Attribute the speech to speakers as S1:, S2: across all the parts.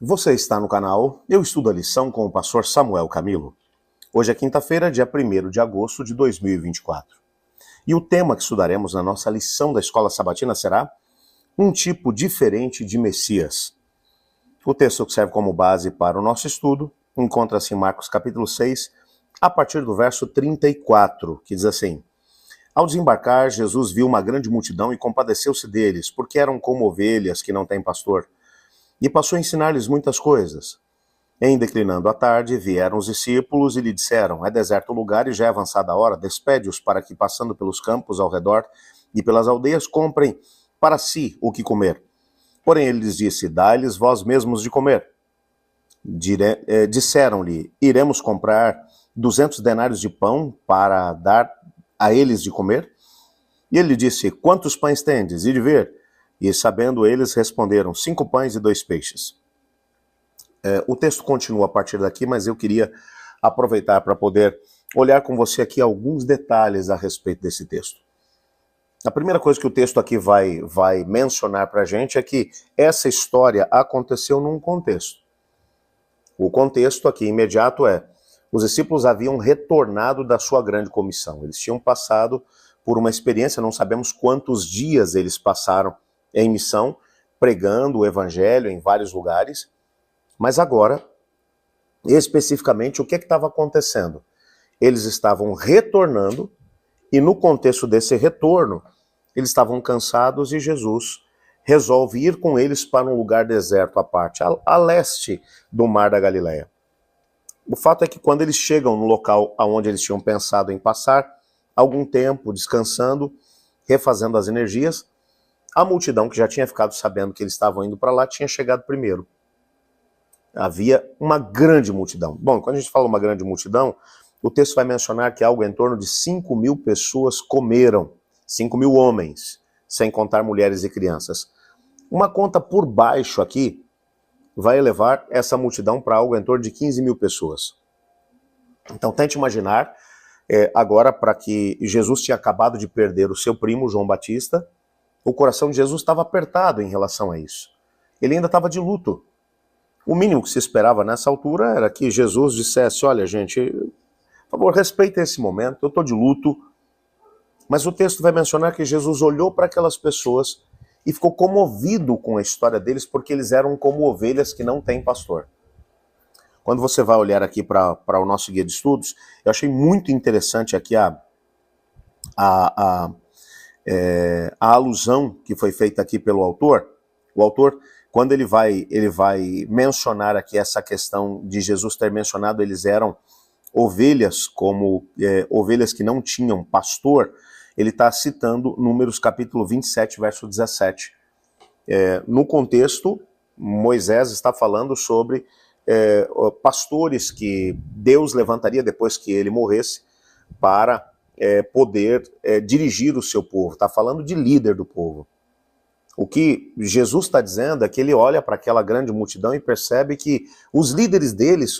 S1: Você está no canal Eu Estudo a Lição com o pastor Samuel Camilo. Hoje é quinta-feira, dia 1º de agosto de 2024. E o tema que estudaremos na nossa lição da Escola Sabatina será um tipo diferente de Messias. O texto que serve como base para o nosso estudo encontra-se em Marcos capítulo 6, a partir do verso 34, que diz assim: Ao desembarcar, Jesus viu uma grande multidão e compadeceu-se deles, porque eram como ovelhas que não têm pastor. E passou a ensinar-lhes muitas coisas. Em declinando a tarde, vieram os discípulos e lhe disseram: É deserto o lugar e já é avançada a hora, despede-os para que, passando pelos campos ao redor e pelas aldeias, comprem para si o que comer. Porém ele lhes disse: Dai-lhes vós mesmos de comer. Disseram-lhe: Iremos comprar 200 denários de pão para dar a eles de comer? E ele disse: Quantos pães tendes? E de ver. E sabendo eles, responderam: 5 pães e 2 peixes. O texto continua a partir daqui, mas eu queria aproveitar para poder olhar com você aqui alguns detalhes a respeito desse texto. A primeira coisa que o texto aqui vai mencionar para a gente é que essa história aconteceu num contexto. O contexto aqui imediato é: os discípulos haviam retornado da sua grande comissão. Eles tinham passado por uma experiência, não sabemos quantos dias eles passaram em missão, pregando o evangelho em vários lugares, mas agora, especificamente, o que estava acontecendo? Eles estavam retornando, e no contexto desse retorno, eles estavam cansados e Jesus resolve ir com eles para um lugar deserto à parte, a leste do Mar da Galileia. O fato é que quando eles chegam no local onde eles tinham pensado em passar algum tempo descansando, refazendo as energias, a multidão que já tinha ficado sabendo que eles estavam indo para lá tinha chegado primeiro. Havia uma grande multidão. Bom, quando a gente fala uma grande multidão, o texto vai mencionar que algo em torno de 5.000 pessoas comeram, 5.000 homens, sem contar mulheres e crianças. Uma conta por baixo aqui vai elevar essa multidão para algo em torno de 15.000 pessoas. Então tente imaginar, agora, para que Jesus tinha acabado de perder o seu primo, João Batista, o coração de Jesus estava apertado em relação a isso. Ele ainda estava de luto. O mínimo que se esperava nessa altura era que Jesus dissesse: olha, gente, por favor, respeitem esse momento, eu estou de luto. Mas o texto vai mencionar que Jesus olhou para aquelas pessoas e ficou comovido com a história deles, porque eles eram como ovelhas que não têm pastor. Quando você vai olhar aqui para o nosso guia de estudos, eu achei muito interessante aqui a alusão que foi feita aqui pelo autor. O autor, quando ele vai mencionar aqui essa questão de Jesus ter mencionado eles eram ovelhas, como ovelhas que não tinham pastor, ele está citando Números capítulo 27, verso 17. No contexto, Moisés está falando sobre pastores que Deus levantaria depois que ele morresse para poder dirigir o seu povo. Está falando de líder do povo. O que Jesus está dizendo é que ele olha para aquela grande multidão e percebe que os líderes deles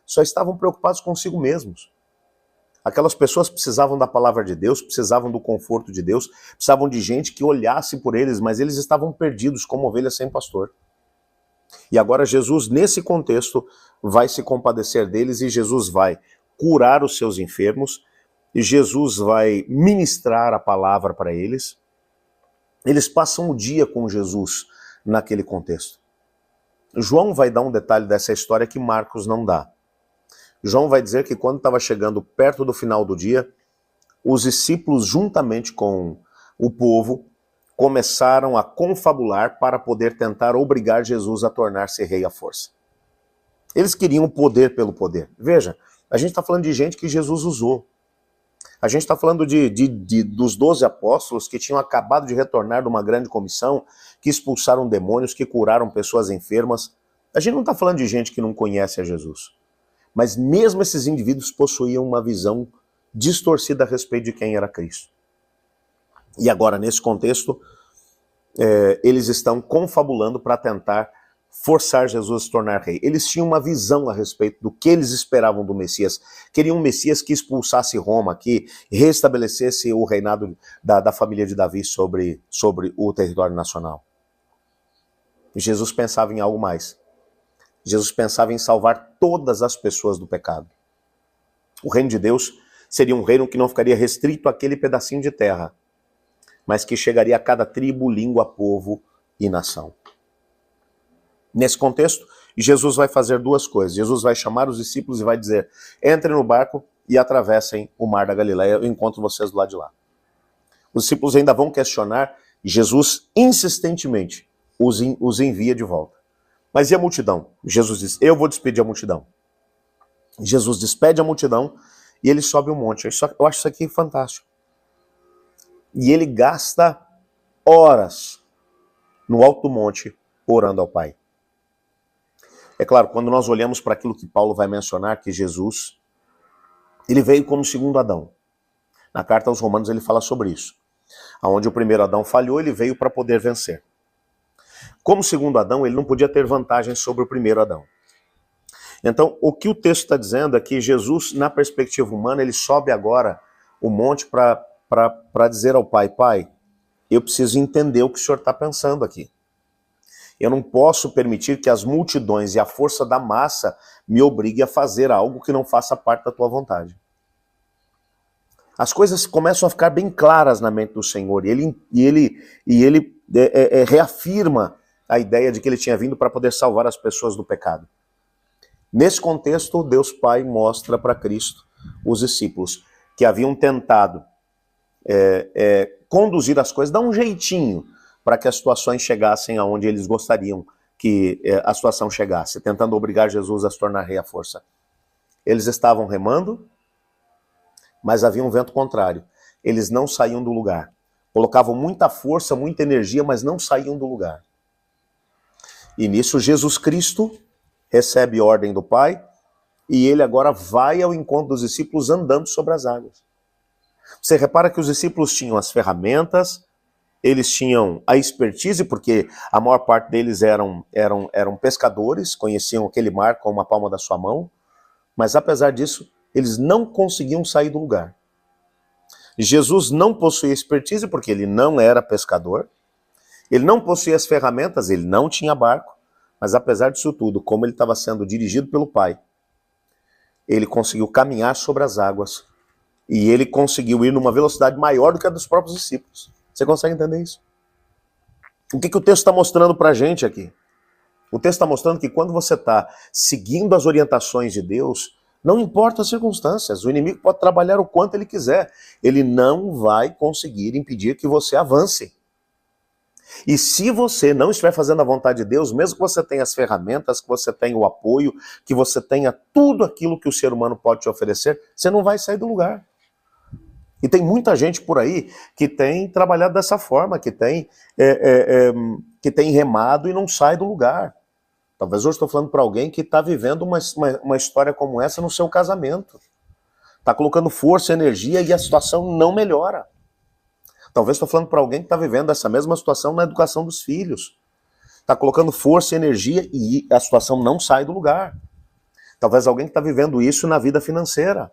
S1: só estavam preocupados consigo mesmos. Aquelas pessoas precisavam da palavra de Deus, precisavam do conforto de Deus, precisavam de gente que olhasse por eles, mas eles estavam perdidos como ovelhas sem pastor. E agora Jesus, nesse contexto, vai se compadecer deles e Jesus vai curar os seus enfermos, e Jesus vai ministrar a palavra para eles. Eles passam o dia com Jesus naquele contexto. João vai dar um detalhe dessa história que Marcos não dá. João vai dizer que quando estava chegando perto do final do dia, os discípulos, juntamente com o povo, começaram a confabular para poder tentar obrigar Jesus a tornar-se rei à força. Eles queriam o poder pelo poder. Veja, a gente está falando de gente que Jesus usou. A gente está falando dos 12 apóstolos que tinham acabado de retornar de uma grande comissão, que expulsaram demônios, que curaram pessoas enfermas. A gente não está falando de gente que não conhece a Jesus. Mas mesmo esses indivíduos possuíam uma visão distorcida a respeito de quem era Cristo. E agora, nesse contexto, eles estão confabulando para tentar forçar Jesus a se tornar rei. Eles tinham uma visão a respeito do que eles esperavam do Messias. Queriam um Messias que expulsasse Roma, que restabelecesse o reinado da família de Davi sobre o território nacional. Jesus pensava em algo mais. Jesus pensava em salvar todas as pessoas do pecado. O reino de Deus seria um reino que não ficaria restrito àquele pedacinho de terra, mas que chegaria a cada tribo, língua, povo e nação. Nesse contexto, Jesus vai fazer duas coisas. Jesus vai chamar os discípulos e vai dizer: entrem no barco e atravessem o mar da Galileia, eu encontro vocês do lado de lá. Os discípulos ainda vão questionar, e Jesus insistentemente os envia de volta. Mas e a multidão? Jesus diz: eu vou despedir a multidão. Jesus despede a multidão e ele sobe um monte. Eu acho isso aqui fantástico. E ele gasta horas no alto do monte orando ao Pai. É claro, quando nós olhamos para aquilo que Paulo vai mencionar, que Jesus, ele veio como segundo Adão. Na carta aos Romanos ele fala sobre isso. Onde o primeiro Adão falhou, ele veio para poder vencer. Como segundo Adão, ele não podia ter vantagem sobre o primeiro Adão. Então, o que o texto está dizendo é que Jesus, na perspectiva humana, ele sobe agora o monte para dizer ao Pai: Pai, eu preciso entender o que o Senhor está pensando aqui. Eu não posso permitir que as multidões e a força da massa me obriguem a fazer algo que não faça parte da tua vontade. As coisas começam a ficar bem claras na mente do Senhor, e ele reafirma a ideia de que ele tinha vindo para poder salvar as pessoas do pecado. Nesse contexto, Deus Pai mostra para Cristo os discípulos que haviam tentado conduzir as coisas, dar um jeitinho para que as situações chegassem aonde eles gostariam que a situação chegasse, tentando obrigar Jesus a se tornar rei à força. Eles estavam remando, mas havia um vento contrário. Eles não saíam do lugar. Colocavam muita força, muita energia, mas não saíam do lugar. E nisso Jesus Cristo recebe ordem do Pai e ele agora vai ao encontro dos discípulos andando sobre as águas. Você repara que os discípulos tinham as ferramentas, eles tinham a expertise, porque a maior parte deles eram pescadores, conheciam aquele mar com uma palma da sua mão, mas apesar disso, eles não conseguiam sair do lugar. Jesus não possuía expertise porque ele não era pescador, ele não possuía as ferramentas, ele não tinha barco, mas apesar disso tudo, como ele estava sendo dirigido pelo Pai, ele conseguiu caminhar sobre as águas e ele conseguiu ir numa velocidade maior do que a dos próprios discípulos. Você consegue entender isso? O que o texto está mostrando para a gente aqui? O texto está mostrando que quando você está seguindo as orientações de Deus, não importa as circunstâncias, o inimigo pode trabalhar o quanto ele quiser, ele não vai conseguir impedir que você avance. E se você não estiver fazendo a vontade de Deus, mesmo que você tenha as ferramentas, que você tenha o apoio, que você tenha tudo aquilo que o ser humano pode te oferecer, você não vai sair do lugar. E tem muita gente por aí que tem trabalhado dessa forma, que tem remado e não sai do lugar. Talvez hoje estou falando para alguém que está vivendo uma história como essa no seu casamento. Está colocando força, energia e a situação não melhora. Talvez estou falando para alguém que está vivendo essa mesma situação na educação dos filhos. Está colocando força e energia e a situação não sai do lugar. Talvez alguém que está vivendo isso na vida financeira.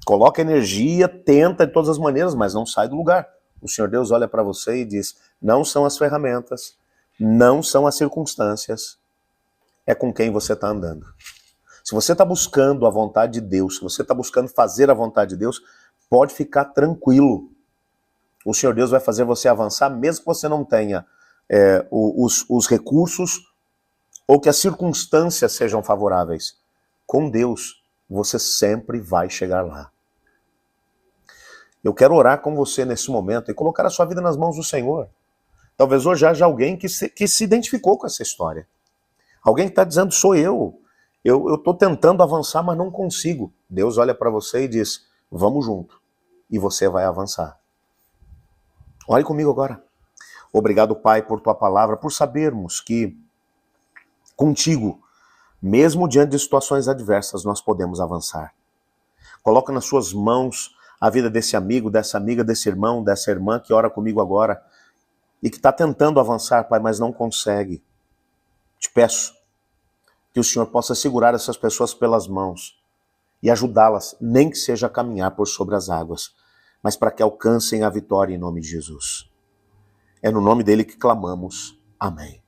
S1: Coloca energia, tenta de todas as maneiras, mas não sai do lugar. O Senhor Deus olha para você e diz: não são as ferramentas, não são as circunstâncias, é com quem você está andando. Se você está buscando a vontade de Deus, se você está buscando fazer a vontade de Deus, pode ficar tranquilo. O Senhor Deus vai fazer você avançar, mesmo que você não tenha os recursos ou que as circunstâncias sejam favoráveis. Com Deus, você sempre vai chegar lá. Eu quero orar com você nesse momento e colocar a sua vida nas mãos do Senhor. Talvez hoje haja alguém que se identificou com essa história. Alguém que está dizendo: sou eu. Eu estou tentando avançar, mas não consigo. Deus olha para você e diz: vamos junto. E você vai avançar. Olhe comigo agora. Obrigado, Pai, por tua palavra, por sabermos que contigo, mesmo diante de situações adversas, nós podemos avançar. Coloca nas suas mãos a vida desse amigo, dessa amiga, desse irmão, dessa irmã que ora comigo agora e que está tentando avançar, Pai, mas não consegue. Te peço que o Senhor possa segurar essas pessoas pelas mãos e ajudá-las, nem que seja a caminhar por sobre as águas, mas para que alcancem a vitória em nome de Jesus. É no nome dele que clamamos. Amém.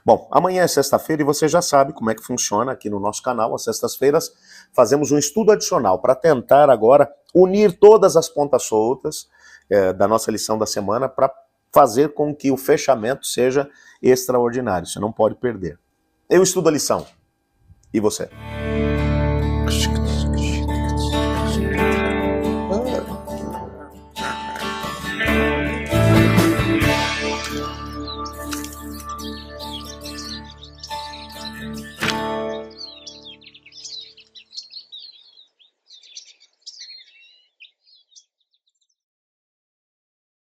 S1: Bom, amanhã é sexta-feira e você já sabe como é que funciona aqui no nosso canal. Às sextas-feiras fazemos um estudo adicional para tentar agora unir todas as pontas soltas da nossa lição da semana para fazer com que o fechamento seja extraordinário. Você não pode perder. Eu estudo a lição. E você?